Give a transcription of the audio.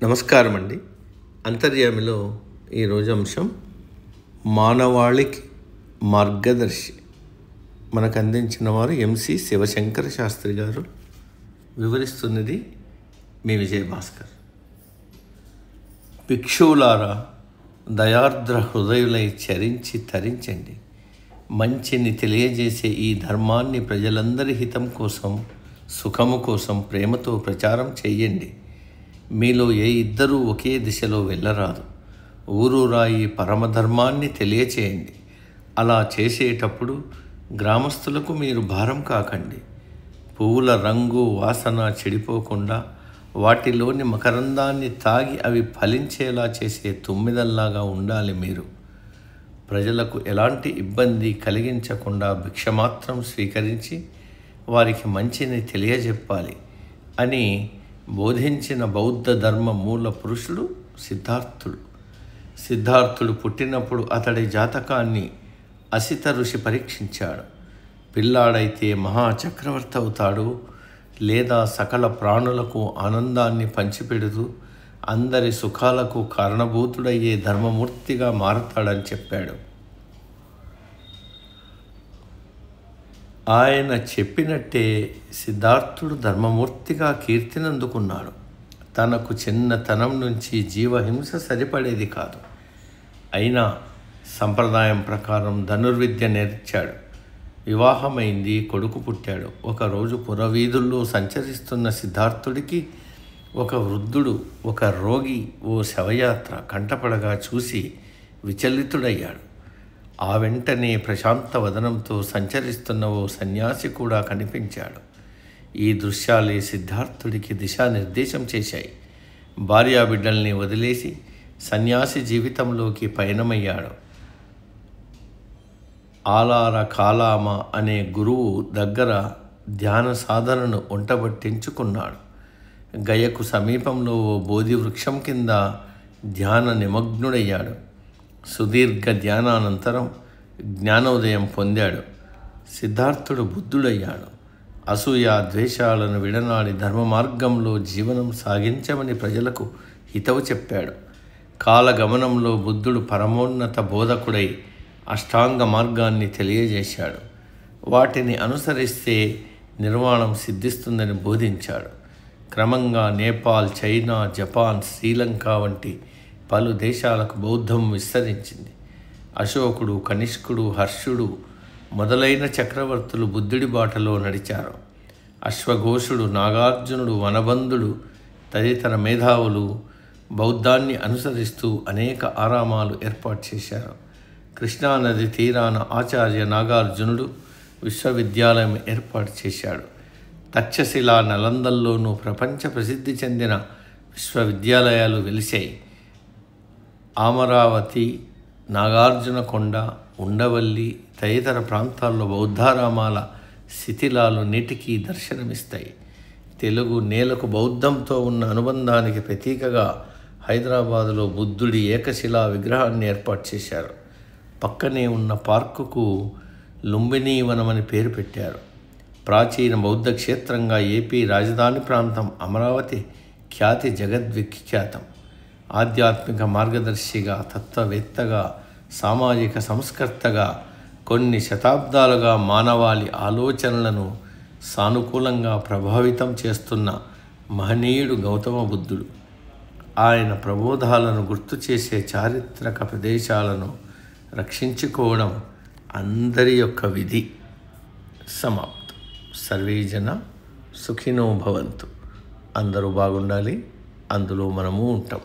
నమస్కారం అండి. అంతర్యామిలో ఈరోజు అంశం మానవాళికి మార్గదర్శి. మనకు అందించిన వారు ఎంసి శివశంకర శాస్త్రి గారు. వివరిస్తున్నది మీ విజయభాస్కర్. భిక్షువులారా, దయార్ద్ర హృదయులై చరించి తరించండి. మంచిని తెలియజేసే ఈ ధర్మాన్ని ప్రజలందరి హితం కోసం, సుఖము కోసం ప్రేమతో ప్రచారం చెయ్యండి. మీలో ఏ ఇద్దరూ ఒకే దిశలో వెళ్ళరాదు. ఊరూరా ఈ పరమధర్మాన్ని తెలియచేయండి. అలా చేసేటప్పుడు గ్రామస్తులకు మీరు భారం కాకండి. పువ్వుల రంగు వాసన చెడిపోకుండా వాటిలోని మకరందాన్ని తాగి అవి ఫలించేలా చేసే తుమ్మిదల్లాగా ఉండాలి మీరు. ప్రజలకు ఎలాంటి ఇబ్బంది కలిగించకుండా భిక్ష మాత్రం స్వీకరించి వారికి మంచిని తెలియజెప్పాలి అని బోధించిన బౌద్ధ ధర్మ మూల పురుషుడు సిద్ధార్థుడు. సిద్ధార్థుడు పుట్టినప్పుడు అతడి జాతకాన్ని అసిత ఋషి పరీక్షించాడు. పిల్లాడైతే మహాచక్రవర్తి అవుతాడు, లేదా సకల ప్రాణులకు ఆనందాన్ని పంచిపెడుతూ అందరి సుఖాలకు కారణభూతుడయ్యే ధర్మమూర్తిగా మారతాడని చెప్పాడు. ఆయన చెప్పినట్టే సిద్ధార్థుడు ధర్మమూర్తిగా కీర్తినందుకున్నాడు. తనకు చిన్నతనం నుంచి జీవహింస సరిపడేది కాదు. అయినా సంప్రదాయం ప్రకారం ధనుర్విద్య నేర్చాడు. వివాహమైంది, కొడుకు పుట్టాడు. ఒకరోజు పురవీధుల్లో సంచరిస్తున్న సిద్ధార్థుడికి ఒక వృద్ధుడు, ఒక రోగి ఓ శవయాత్ర కంటపడగా చూసి విచలితుడయ్యాడు. ఆ వెంటనే ప్రశాంత వదనంతో సంచరిస్తున్న ఓ సన్యాసి కూడా కనిపించాడు. ఈ దృశ్యాలే సిద్ధార్థుడికి దిశానిర్దేశం చేశాయి. భార్యాబిడ్డల్ని వదిలేసి సన్యాసి జీవితంలోకి పయనమయ్యాడు. ఆలార కాలామ అనే గురువు దగ్గర ధ్యాన సాధనను ఒంటబట్టించుకున్నాడు. గయకు సమీపంలో ఓ బోధి వృక్షం కింద ధ్యాన నిమగ్నుడయ్యాడు. సుదీర్ఘ ధ్యానానంతరం జ్ఞానోదయం పొందాడు. సిద్ధార్థుడు బుద్ధుడయ్యాడు. అసూయ ద్వేషాలను విడనాడి ధర్మ మార్గంలో జీవనం సాగించమని ప్రజలకు హితవు చెప్పాడు. కాలగమనంలో బుద్ధుడు పరమోన్నత బోధకుడై అష్టాంగ మార్గాన్ని తెలియజేశాడు. వాటిని అనుసరిస్తే నిర్వాణం సిద్ధిస్తుందని బోధించాడు. క్రమంగా నేపాల్, చైనా, జపాన్, శ్రీలంక వంటి పలు దేశాలకు బౌద్ధం విస్తరించింది. అశోకుడు, కనిష్కుడు, హర్షుడు మొదలైన చక్రవర్తులు బుద్ధుడి బాటలో నడిచారు. అశ్వఘోషుడు, నాగార్జునుడు, వనబంధుడు తదితర మేధావులు బౌద్ధాన్ని అనుసరిస్తూ అనేక ఆరామాలు ఏర్పాటు చేశారు. కృష్ణానది తీరాన ఆచార్య నాగార్జునుడు విశ్వవిద్యాలయం ఏర్పాటు చేశాడు. తక్షశిల, నలందల్లోనూ ప్రపంచ ప్రసిద్ధి చెందిన విశ్వవిద్యాలయాలు వెలిశాయి. అమరావతి, నాగార్జునకొండ, ఉండవల్లి తదితర ప్రాంతాల్లో బౌద్ధారామాల శిథిలాలు నేటికీ దర్శనమిస్తాయి. తెలుగు నేలకు బౌద్ధంతో ఉన్న అనుబంధానికి ప్రతీకగా హైదరాబాదులో బుద్ధుడి ఏకశిలా విగ్రహాన్ని ఏర్పాటు చేశారు. పక్కనే ఉన్న పార్కుకు లుంబినీ వనం అని పేరు పెట్టారు. ప్రాచీన బౌద్ధ క్షేత్రంగా ఏపీ రాజధాని ప్రాంతం అమరావతి ఖ్యాతి జగద్విఖ్యాతం. ఆధ్యాత్మిక మార్గదర్శిగా, తత్వవేత్తగా, సామాజిక సంస్కర్తగా కొన్ని శతాబ్దాలుగా మానవాళి ఆలోచనలను సానుకూలంగా ప్రభావితం చేస్తున్న మహనీయుడు గౌతమ బుద్ధుడు. ఆయన ప్రబోధాలను గుర్తు చేసే చారిత్రక ప్రదేశాలను రక్షించుకోవడం అందరి యొక్క విధి. సమాప్తం. సర్వే జన సుఖినో భవంతు. అందరూ బాగుండాలి, అందులో మనము ఉంటాం.